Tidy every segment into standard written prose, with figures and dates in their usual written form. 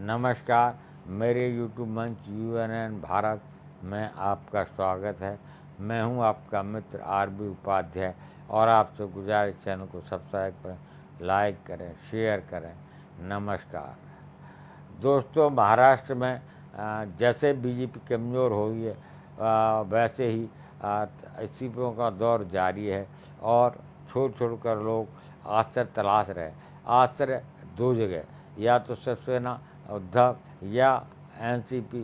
नमस्कार, मेरे यूट्यूब मंच यूएनएन भारत में आपका स्वागत है। मैं हूं आपका मित्र आरबी उपाध्याय और आपसे गुजारिश चैनल को सब्सक्राइब करें, लाइक करें, शेयर करें। नमस्कार दोस्तों, महाराष्ट्र में जैसे बीजेपी कमज़ोर हो गई है वैसे ही इस्तीफों का दौर जारी है और छोड़ छोड़ कर लोग आश्रय तलाश रहे। आश्रय दो जगह, या तो शिवसेना उद्धव या एनसीपी।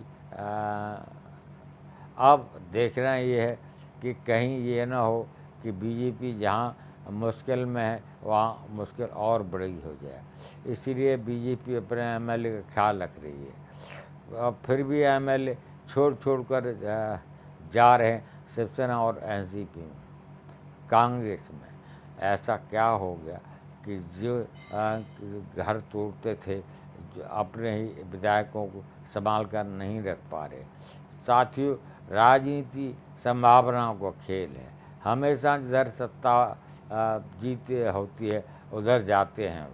अब देखना ये है कि कहीं ये ना हो कि बीजेपी जहाँ मुश्किल में है वहाँ मुश्किल और बड़ी हो जाए। इसीलिए बीजेपी अपने एमएलए का ख्याल रख रही है। अब फिर भी एमएलए छोड़ छोड़ कर जा रहे हैं शिवसेना और एनसीपी में। कांग्रेस में ऐसा क्या हो गया कि जो घर तोड़ते थे, जो अपने ही विधायकों को संभाल कर नहीं रख पा रहे। साथियों, राजनीति संभावनाओं का खेल है। हमेशा जिधर सत्ता जीत होती है उधर जाते हैं।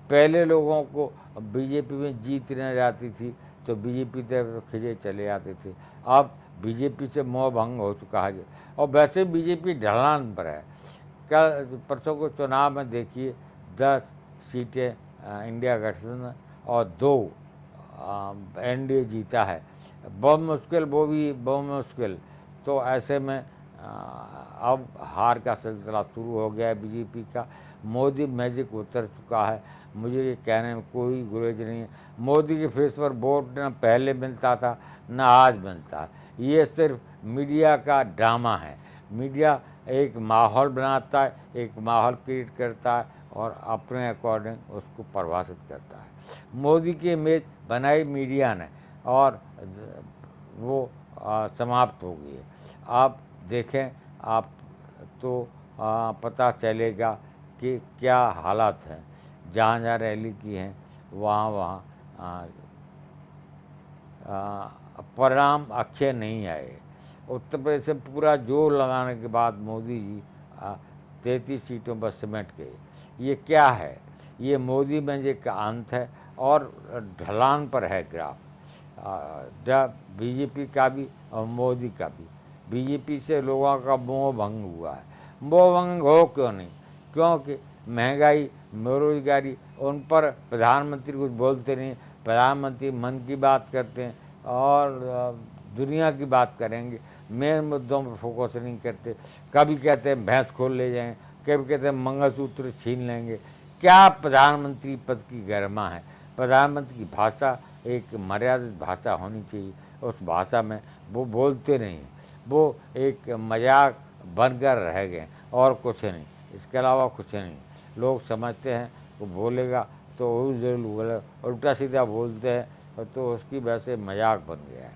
पहले लोगों को बीजेपी में जीत न जाती थी तो बीजेपी तरफ खिंचे चले आते थे। अब बीजेपी से मोह भंग हो चुका है और वैसे बीजेपी ढलान पर है। कल परसों को चुनाव में देखिए 10 सीटें इंडिया गठबंधन और 2 एनडीए जीता है। बहुत मुश्किल, वो भी बहुत मुश्किल। तो ऐसे में अब हार का सिलसिला शुरू हो गया है बीजेपी का। मोदी मैजिक उतर चुका है। मुझे ये कहने में कोई गुरेज नहीं है। मोदी के फेस पर वोट न पहले मिलता था न आज मिलता है। ये सिर्फ मीडिया का ड्रामा है। मीडिया एक माहौल बनाता है, एक माहौल क्रिएट करता है और अपने अकॉर्डिंग उसको परिभाषित करता है। मोदी की इमेज बनाई मीडिया ने और वो समाप्त हो गई है। आप देखें आप तो पता चलेगा कि क्या हालात हैं। जहाँ जहाँ रैली की हैं वहाँ वहाँ परिणाम अच्छे नहीं आए। उत्तर प्रदेश से पूरा जोर लगाने के बाद मोदी जी 33 सीटों पर सिमट गए। ये क्या है? ये मोदी मैजिक का अंत है और ढलान पर है ग्राफ। बीजेपी का भी और मोदी का भी। बीजेपी से लोगों का मोह भंग हुआ है। मोह भंग हो क्यों नहीं? क्योंकि महंगाई, बेरोजगारी, उन पर प्रधानमंत्री कुछ बोलते नहीं। प्रधानमंत्री मन की बात करते हैं और दुनिया की बात करेंगे, मेन मुद्दों पर फोकस नहीं करते। कभी कहते हैं भैंस खोल ले जाएं, कभी कहते हैं मंगलसूत्र छीन लेंगे। क्या प्रधानमंत्री पद की गरिमा है? प्रधानमंत्री की भाषा एक मर्यादित भाषा होनी चाहिए। उस भाषा में वो बोलते नहीं हैं, वो एक मजाक बनकर रह गए और कुछ नहीं, इसके अलावा कुछ नहीं। लोग समझते हैं वो बोलेगा तो वो उल्टा सीधा बोलते हैं तो उसकी वजह से मजाक बन गया है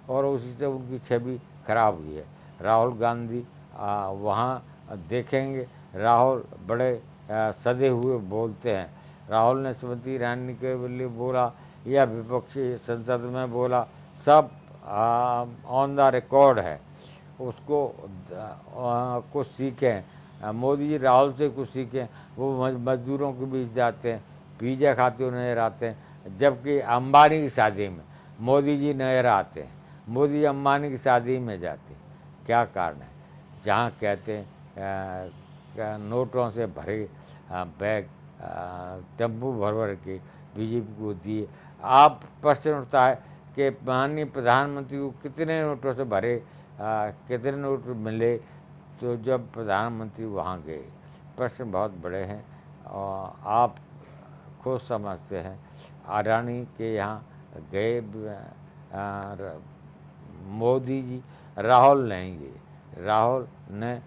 और उसी से उनकी छवि खराब हुई है। राहुल गांधी वहाँ देखेंगे, राहुल बड़े सधे हुए बोलते हैं। राहुल ने स्मृति ईरानी के लिए बोला या विपक्षी संसद में बोला, सब ऑन द रिकॉर्ड है। उसको कुछ सीखें। मोदी जी राहुल से कुछ सीखें। वो मजदूरों के बीच जाते हैं, पिज़्ज़ा खाते हुए नजर आते हैं, जबकि अंबानी की शादी में मोदी जी नजर आते हैं। मोदी जी अंबानी की शादी में जाते हैं, क्या कारण है? जहाँ कहते हैं नोटों से भरे बैग टेम्पू भर भर के बीजेपी को दिए। आप प्रश्न उठता है कि माननीय प्रधानमंत्री को कितने नोटों से भरे कितने नोट मिले तो जब प्रधानमंत्री वहाँ गए? प्रश्न बहुत बड़े हैं और आप खुद समझते हैं। अडानी के यहाँ गए मोदी जी, राहुल नहीं गए। राहुल ने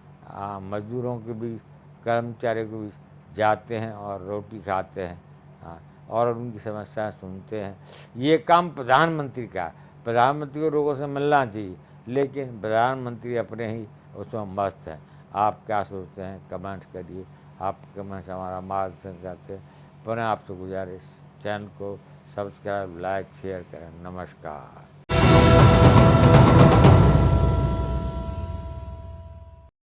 मजदूरों के बीच, कर्मचारियों के बीच जाते हैं और रोटी खाते हैं और उनकी समस्याएं सुनते हैं। ये काम प्रधानमंत्री का है। प्रधानमंत्री को लोगों से मिलना चाहिए, लेकिन प्रधानमंत्री अपने ही उसमें मस्त हैं। आप क्या सोचते हैं? कमेंट करिए। आपके कमेंट्स हमारा मार्गदर्शन करते हैं। पुनः आपसे गुजारिश, चैनल को सब्सक्राइब, लाइक, शेयर करें। नमस्कार।